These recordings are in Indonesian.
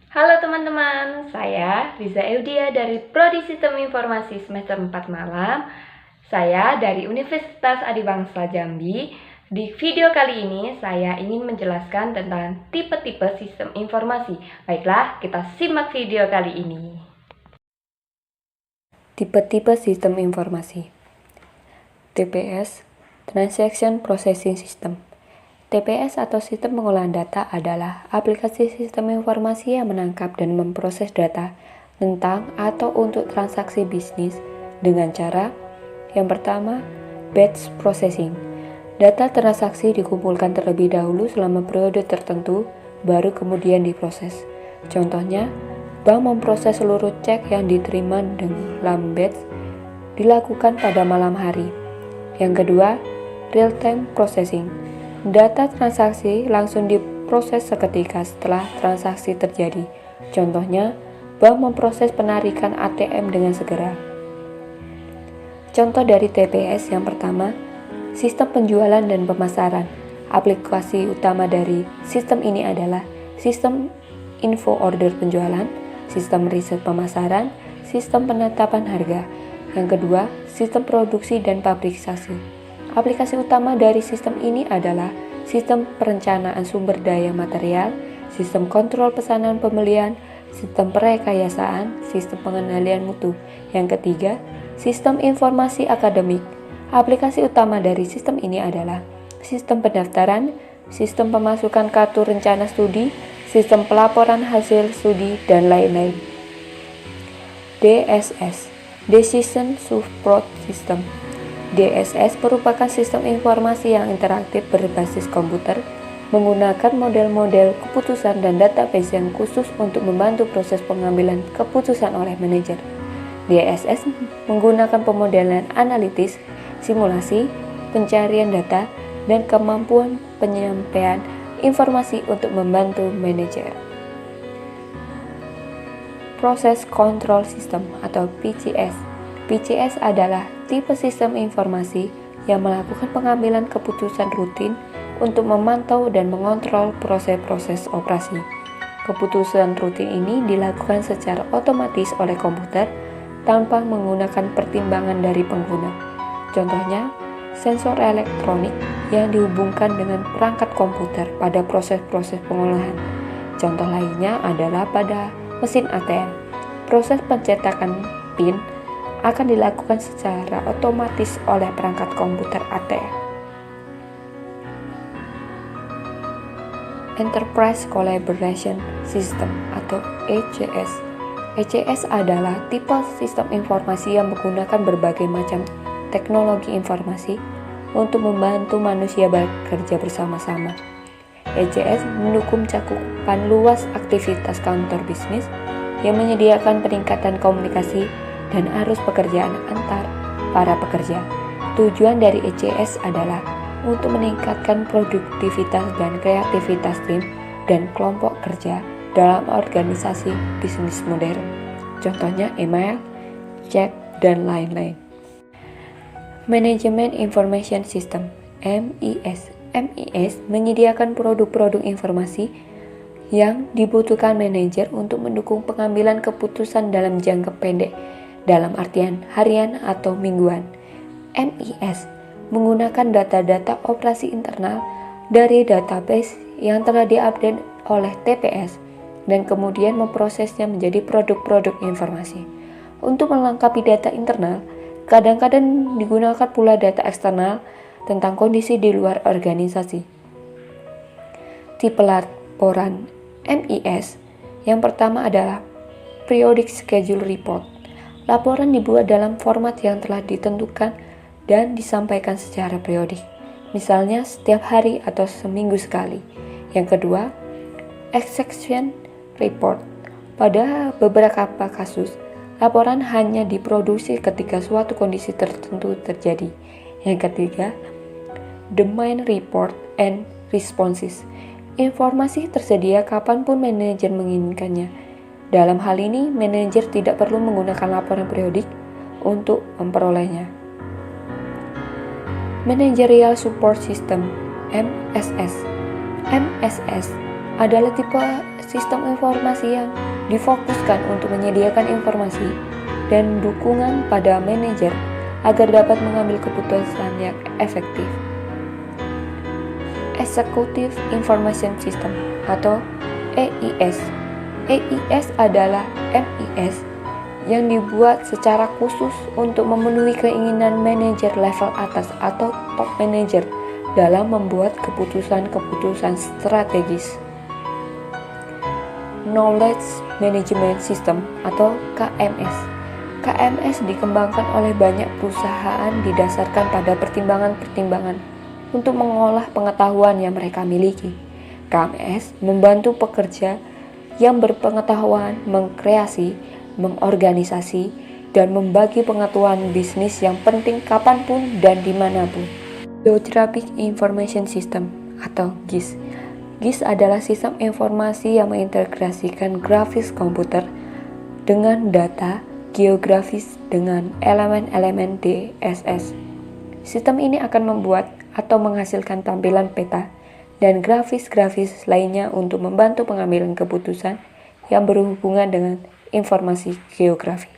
Halo teman-teman, saya Riza Eudia dari Prodi Sistem Informasi semester 4 Malam. Saya dari Universitas Adibangsa Jambi. Di video kali ini saya ingin menjelaskan tentang tipe-tipe sistem informasi. Baiklah, kita simak video kali ini. Tipe-tipe sistem informasi. TPS, Transaction Processing System. TPS atau sistem pengolahan data adalah aplikasi sistem informasi yang menangkap dan memproses data tentang atau untuk transaksi bisnis dengan cara yang pertama, batch processing. Data transaksi dikumpulkan terlebih dahulu selama periode tertentu, baru kemudian diproses. Contohnya, bank memproses seluruh cek yang diterima dalam batch dilakukan pada malam hari. Yang kedua, real-time processing. Data transaksi langsung diproses seketika setelah transaksi terjadi. Contohnya, bank memproses penarikan ATM dengan segera. Contoh dari TPS yang pertama, sistem penjualan dan pemasaran. Aplikasi utama dari sistem ini adalah sistem info order penjualan, sistem riset pemasaran, sistem penetapan harga. Yang kedua, sistem produksi dan pabrikasi. Aplikasi utama dari sistem ini adalah sistem perencanaan sumber daya material, sistem kontrol pesanan pembelian, sistem perekayasaan, sistem pengendalian mutu. Yang ketiga, sistem informasi akademik. Aplikasi utama dari sistem ini adalah sistem pendaftaran, sistem pemasukan kartu rencana studi, sistem pelaporan hasil studi, dan lain-lain. DSS, Decision Support System. DSS merupakan sistem informasi yang interaktif berbasis komputer, menggunakan model-model keputusan dan database yang khusus untuk membantu proses pengambilan keputusan oleh manajer. DSS menggunakan pemodelan analitis, simulasi, pencarian data, dan kemampuan penyampaian informasi untuk membantu manajer. Process Control System atau PCS. PCS adalah tipe sistem informasi yang melakukan pengambilan keputusan rutin untuk memantau dan mengontrol proses-proses operasi. Keputusan rutin ini dilakukan secara otomatis oleh komputer tanpa menggunakan pertimbangan dari pengguna. Contohnya, sensor elektronik yang dihubungkan dengan perangkat komputer pada proses-proses pengolahan. Contoh lainnya adalah pada mesin ATM. Proses pencetakan PIN akan dilakukan secara otomatis oleh perangkat komputer ATM. Enterprise Collaboration System atau ECS. ECS adalah tipe sistem informasi yang menggunakan berbagai macam teknologi informasi untuk membantu manusia bekerja bersama-sama. ECS mendukung cakupan luas aktivitas kantor bisnis yang menyediakan peningkatan komunikasi dan arus pekerjaan antar para pekerja. Tujuan dari ECS adalah untuk meningkatkan produktivitas dan kreativitas tim dan kelompok kerja dalam organisasi bisnis modern. Contohnya email, chat, dan lain-lain. Management Information System (MIS). MIS menyediakan produk-produk informasi yang dibutuhkan manajer untuk mendukung pengambilan keputusan dalam jangka pendek, dalam artian harian atau mingguan. MIS menggunakan data-data operasi internal dari database yang telah diupdate oleh TPS dan kemudian memprosesnya menjadi produk-produk informasi. Untuk melengkapi data internal, kadang-kadang digunakan pula data eksternal tentang kondisi di luar organisasi. Tipe laporan MIS yang pertama adalah Periodic Schedule Report. Laporan dibuat dalam format yang telah ditentukan dan disampaikan secara periodik, misalnya setiap hari atau seminggu sekali. Yang kedua, Exception Report. Pada beberapa kasus, laporan hanya diproduksi ketika suatu kondisi tertentu terjadi. Yang ketiga, Demand Report and Responses. Informasi tersedia kapanpun manajer menginginkannya. Dalam hal ini, manajer tidak perlu menggunakan laporan periodik untuk memperolehnya. Managerial Support System (MSS). MSS adalah tipe sistem informasi yang difokuskan untuk menyediakan informasi dan dukungan pada manajer agar dapat mengambil keputusan yang efektif. Executive Information System atau EIS. EIS adalah MIS yang dibuat secara khusus untuk memenuhi keinginan manajer level atas atau top manager dalam membuat keputusan-keputusan strategis. Knowledge Management System atau KMS. KMS dikembangkan oleh banyak perusahaan didasarkan pada pertimbangan-pertimbangan untuk mengolah pengetahuan yang mereka miliki. KMS membantu pekerja yang berpengetahuan mengkreasi, mengorganisasi, dan membagi pengetahuan bisnis yang penting kapanpun dan dimanapun. Geographic Information System atau GIS. GIS adalah sistem informasi yang mengintegrasikan grafis komputer dengan data geografis dengan elemen-elemen DSS. Sistem ini akan membuat atau menghasilkan tampilan peta dan grafis-grafis lainnya untuk membantu pengambilan keputusan yang berhubungan dengan informasi geografi.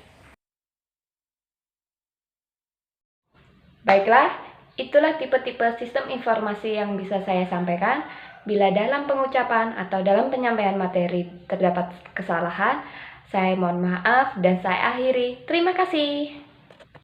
Baiklah, itulah tipe-tipe sistem informasi yang bisa saya sampaikan. Bila dalam pengucapan atau dalam penyampaian materi terdapat kesalahan, saya mohon maaf dan saya akhiri. Terima kasih.